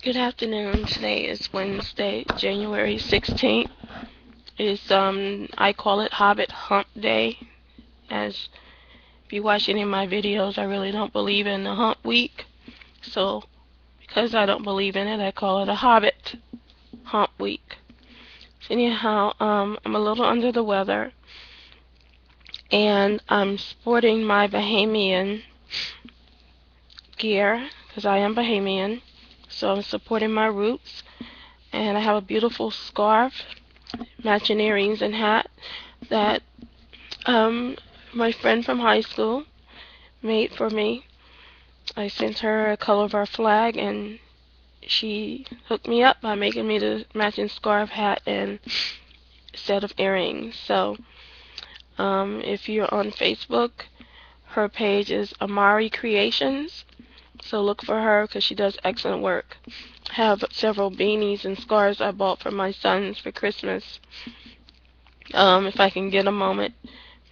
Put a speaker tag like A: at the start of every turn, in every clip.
A: Good afternoon. Today is Wednesday, January 16th. It's I call it Hobbit Hump Day. As if you watch any of my videos, I really don't believe in the hump week. So because I don't believe in it, I call it a Hobbit Hump Week. So anyhow, I'm a little under the weather, and I'm sporting my Bahamian gear because I am Bahamian. So I'm supporting my roots, and I have a beautiful scarf, matching earrings and hat that Um, my friend from high school made for me. I sent her a color of our flag, and she hooked me up by making me the matching scarf, hat, and set of earrings. So, if you're on Facebook, her page is Amari Creations. So look for her because she does excellent work. I have several beanies and scarves I bought for my sons for Christmas. If I can get a moment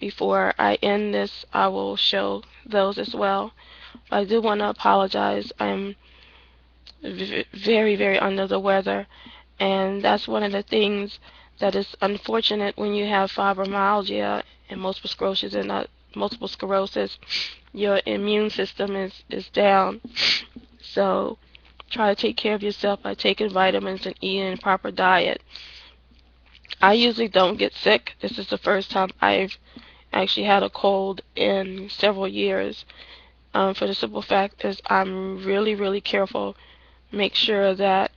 A: before I end this, I will show those as well. I do want to apologize. I'm very, very under the weather, and that's one of the things that is unfortunate when you have fibromyalgia and multiple sclerosis. Your immune system is down. So try to take care of yourself by taking vitamins and eating a proper diet. I usually don't get sick. This is the first time I've actually had a cold in several years. For the simple fact is I'm really, really careful. Make sure that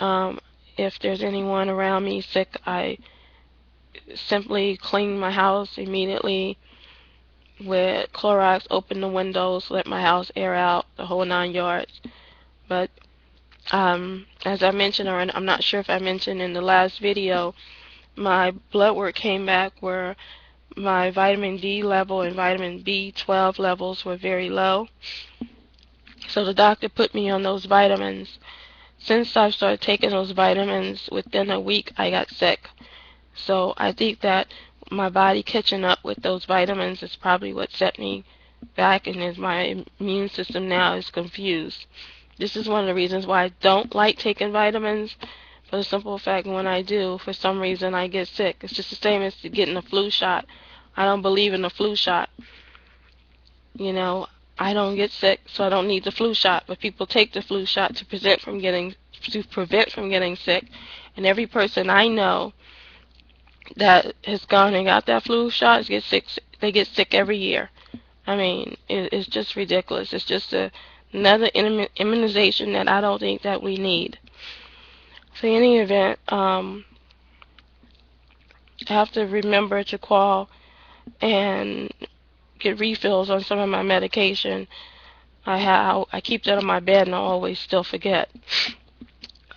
A: um, if there's anyone around me sick, I simply clean my house immediately with Clorox, open the windows, let my house air out, the whole 9 yards. But as I mentioned, or I'm not sure if I mentioned in the last video, my blood work came back where my vitamin D level and vitamin B12 levels were very low. So the doctor put me on those vitamins. Since I started taking those vitamins, within a week I got sick. So I think that my body catching up with those vitamins is probably what set me back, and is my immune system now is confused. This is one of the reasons why I don't like taking vitamins, for the simple fact when I do, for some reason I get sick. It's just the same as getting a flu shot. I don't believe in the flu shot. You know, I don't get sick, so I don't need the flu shot. But people take the flu shot to prevent from getting sick. And every person I know that has gone and got that flu shot gets sick. They get sick every year. I mean, it's just ridiculous. It's just another immunization that I don't think that we need. So in any event, I have to remember to call and get refills on some of my medication. I keep that on my bed and I always still forget.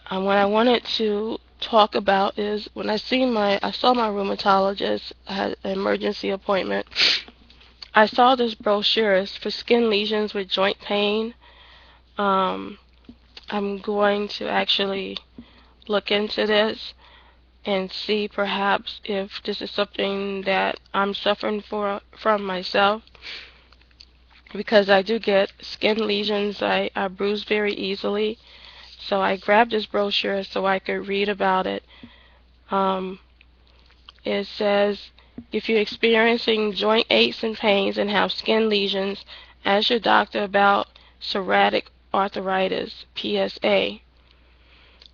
A: What I wanted to talk about is when I saw my rheumatologist. I had an emergency appointment. I saw this brochure for skin lesions with joint pain. Um, I'm going to actually look into this and see perhaps if this is something that I'm suffering from myself, because I do get skin lesions. I bruise very easily. So I grabbed this brochure so I could read about it. Um, it says, if you're experiencing joint aches and pains and have skin lesions, ask your doctor about psoriatic arthritis, PSA.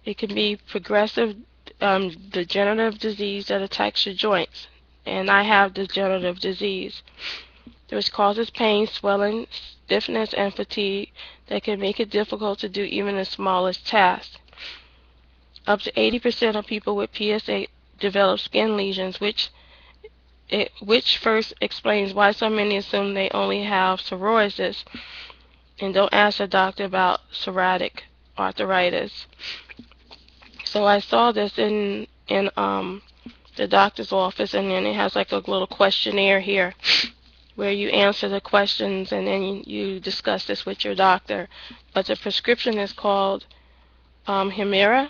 A: It can be progressive degenerative disease that attacks your joints, and I have degenerative disease, which causes pain, swelling, stiffness, and fatigue that can make it difficult to do even the smallest tasks. Up to 80% of people with PSA develop skin lesions, which first explains why so many assume they only have psoriasis and don't ask their doctor about psoriatic arthritis. So I saw this in the doctor's office, and then it has like a little questionnaire here where you answer the questions and then you discuss this with your doctor. But the prescription is called Humira.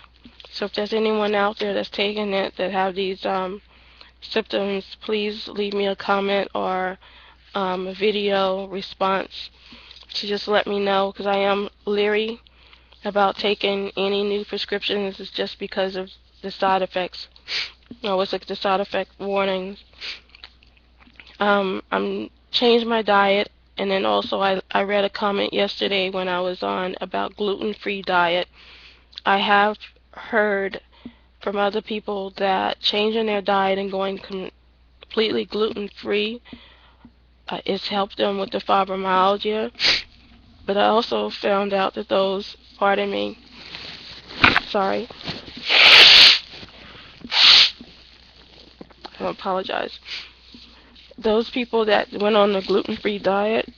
A: So if there's anyone out there that's taking it that have these symptoms, please leave me a comment or a video response to just let me know, because I am leery about taking any new prescriptions is just because of the side effects. What's like the side effect warnings. I'm changed my diet, and then also I read a comment yesterday when I was on about gluten-free diet. I have heard from other people that changing their diet and going completely gluten-free it's helped them with the fibromyalgia. But I also found out that those, pardon me, sorry, I apologize. Those people that went on the gluten-free diet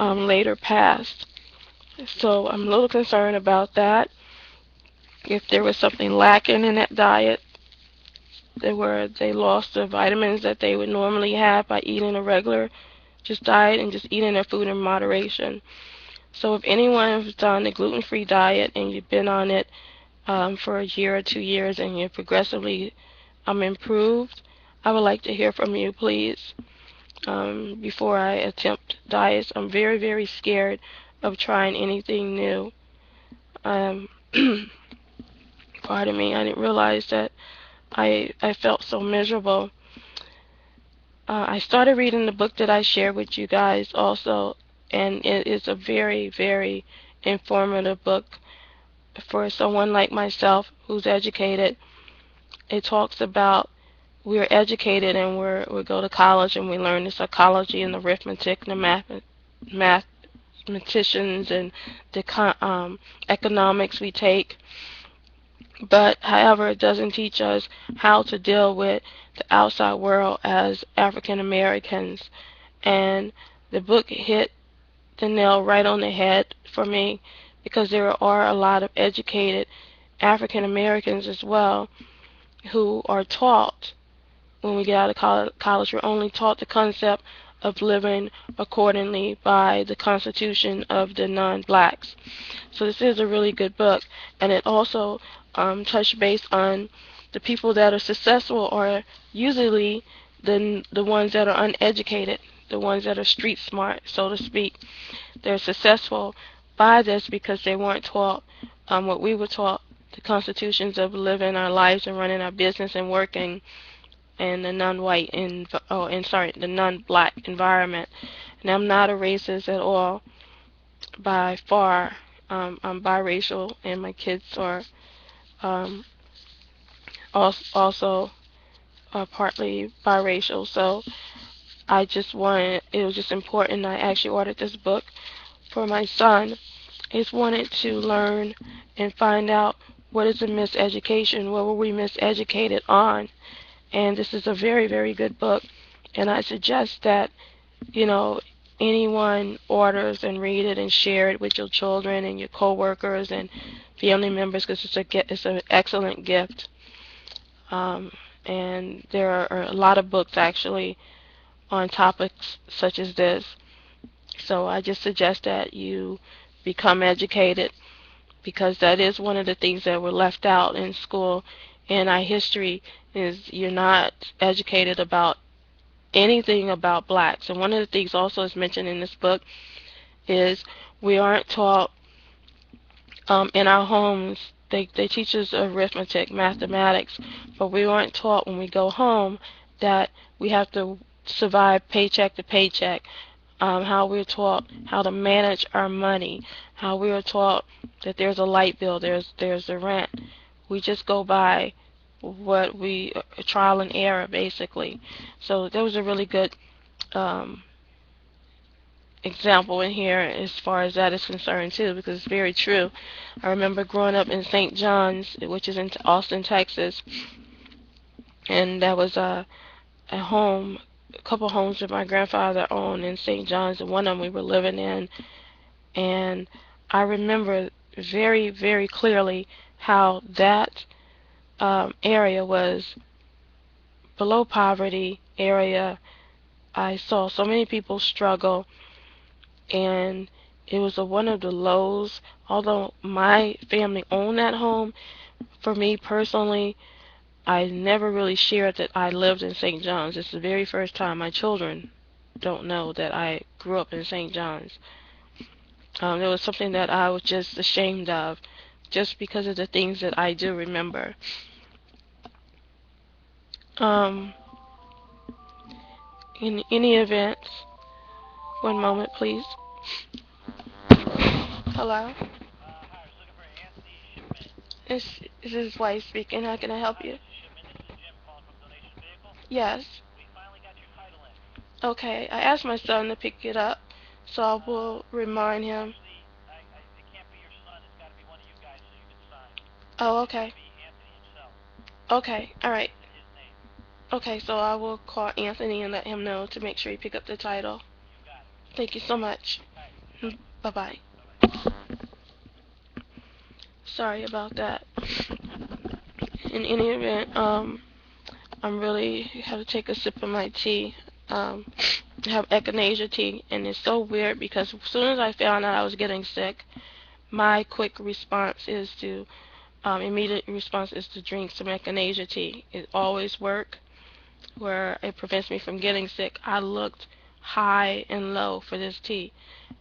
A: later passed. So I'm a little concerned about that. If there was something lacking in that diet, they lost the vitamins that they would normally have by eating a regular just diet and just eating their food in moderation. So if anyone has done the gluten-free diet and you've been on it for a year or 2 years and you're progressively improved, I would like to hear from you, please. Before I attempt diets, I'm very, very scared of trying anything new. Um, pardon me, I didn't realize that I felt so miserable. I started reading the book that I shared with you guys also, and it is a very, very informative book for someone like myself who's educated. It talks about we're educated and we go to college and we learn the psychology and the arithmetic and the mathematicians and the economics we take. But however, it doesn't teach us how to deal with the outside world as African Americans. And the book hit the nail right on the head for me because there are a lot of educated African Americans as well who are taught when we get out of college, we're only taught the concept of living accordingly by the constitution of the non-blacks. So this is a really good book, and it also touched base on the people that are successful are usually the ones that are uneducated, the ones that are street smart, so to speak. They're successful by this because they weren't taught what we were taught, the constitutions of living our lives and running our business and working in the non-white the non-black environment. And I'm not a racist at all by far. I'm biracial, and my kids are um, also partly biracial. So I just wanted, it was just important. I actually ordered this book for my son. I just wanted to learn and find out what is a miseducation, what were we miseducated on. And this is a very, very good book. And I suggest that, you know, anyone orders and read it and share it with your children and your coworkers and family members because it's an excellent gift. And there are a lot of books actually on topics such as this. So I just suggest that you become educated because that is one of the things that were left out in school in our history is you're not educated about anything about blacks. And one of the things also is mentioned in this book is we aren't taught in our homes. They teach us arithmetic, mathematics, but we aren't taught when we go home that we have to survive paycheck to paycheck. How we're taught how to manage our money, how we are taught that there's a light bill, there's a rent. We just go by what we trial and error basically. So there was a really good example in here as far as that is concerned too, because it's very true. I remember growing up in St. John's, which is in Austin, Texas, and that was a home, a couple homes that my grandfather owned in St. John's, and one of them we were living in. And I remember very, very clearly how that area was below poverty area. I saw so many people struggle, and it was one of the lows. Although my family owned that home, for me personally, I never really shared that I lived in St. John's. It's the very first time my children don't know that I grew up in St. John's. It was something that I was just ashamed of, just because of the things that I do remember. Um, in any event, one moment, please. Hello? This is his wife speaking. How can I help you? Yes. Okay. I asked my son to pick it up, so I will remind him. Oh, okay. Okay. All right. Okay, so I will call Anthony and let him know to make sure he pick up the title. Thank you so much. Bye-bye. Sorry about that. In any event, I'm really have to take a sip of my tea. I have echinacea tea, and it's so weird because as soon as I found out I was getting sick, my quick response is to immediate response is to drink some echinacea tea. It always works where it prevents me from getting sick. I looked high and low for this tea,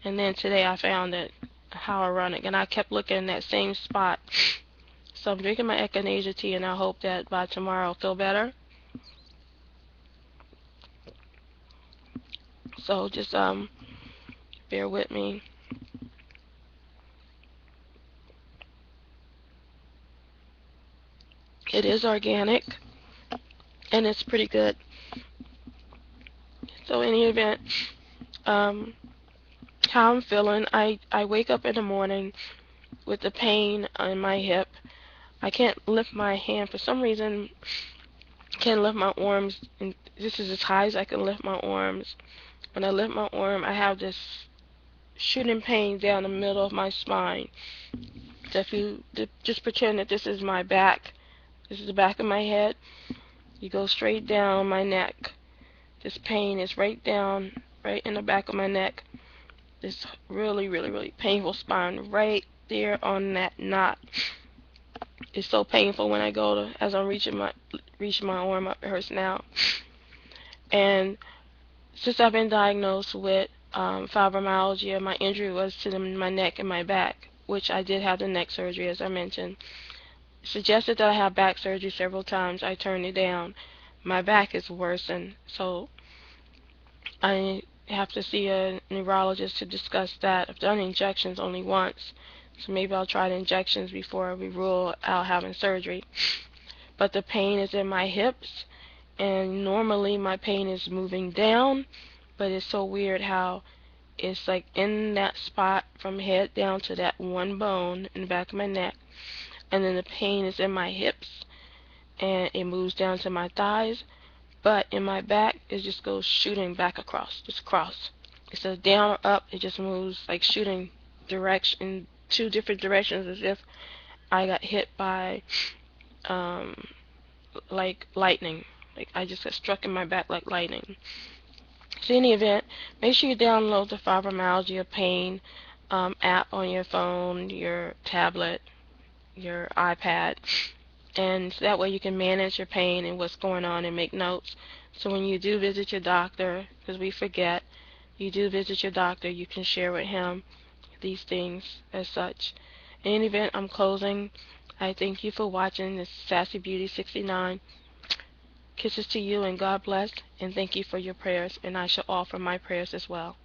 A: and then today I found it. How ironic! And I kept looking in that same spot. So I'm drinking my echinacea tea, and I hope that by tomorrow I'll feel better. So just bear with me. It is organic, and it's pretty good. So in any event, um, how I'm feeling, I wake up in the morning with the pain in my hip. I can't lift my hand for some reason. Can't lift my arms, and this is as high as I can lift my arms. When I lift my arm, I have this shooting pain down the middle of my spine. So if you just pretend that this is my back, this is the back of my head, you go straight down my neck. This pain is right down, right in the back of my neck. This really, really, really painful spine right there on that knot. It's so painful when I go to, as I'm reaching my arm up, it hurts now. And since I've been diagnosed with fibromyalgia, my injury was to my neck and my back, which I did have the neck surgery, as I mentioned. Suggested that I have back surgery several times. I turned it down. My back is worsened, so I have to see a neurologist to discuss that. I've done injections only once, so maybe I'll try the injections before we rule out having surgery. But the pain is in my hips, and normally my pain is moving down, but it's so weird how it's like in that spot from head down to that one bone in the back of my neck, and then the pain is in my hips, and it moves down to my thighs, but in my back it just goes shooting back across, just across. Instead of down or up, it just moves like shooting direction, two different directions, as if I got hit by um, like lightning. Like I just got struck in my back like lightning. So in any event, make sure you download the fibromyalgia pain app on your phone, your tablet, your iPad, and that way you can manage your pain and what's going on and make notes. So when you do visit your doctor, because we forget, you do visit your doctor, you can share with him these things as such. In any event, I'm closing. I thank you for watching this Sassy Beauty 69. Kisses to you and God bless, and thank you for your prayers, and I shall offer my prayers as well.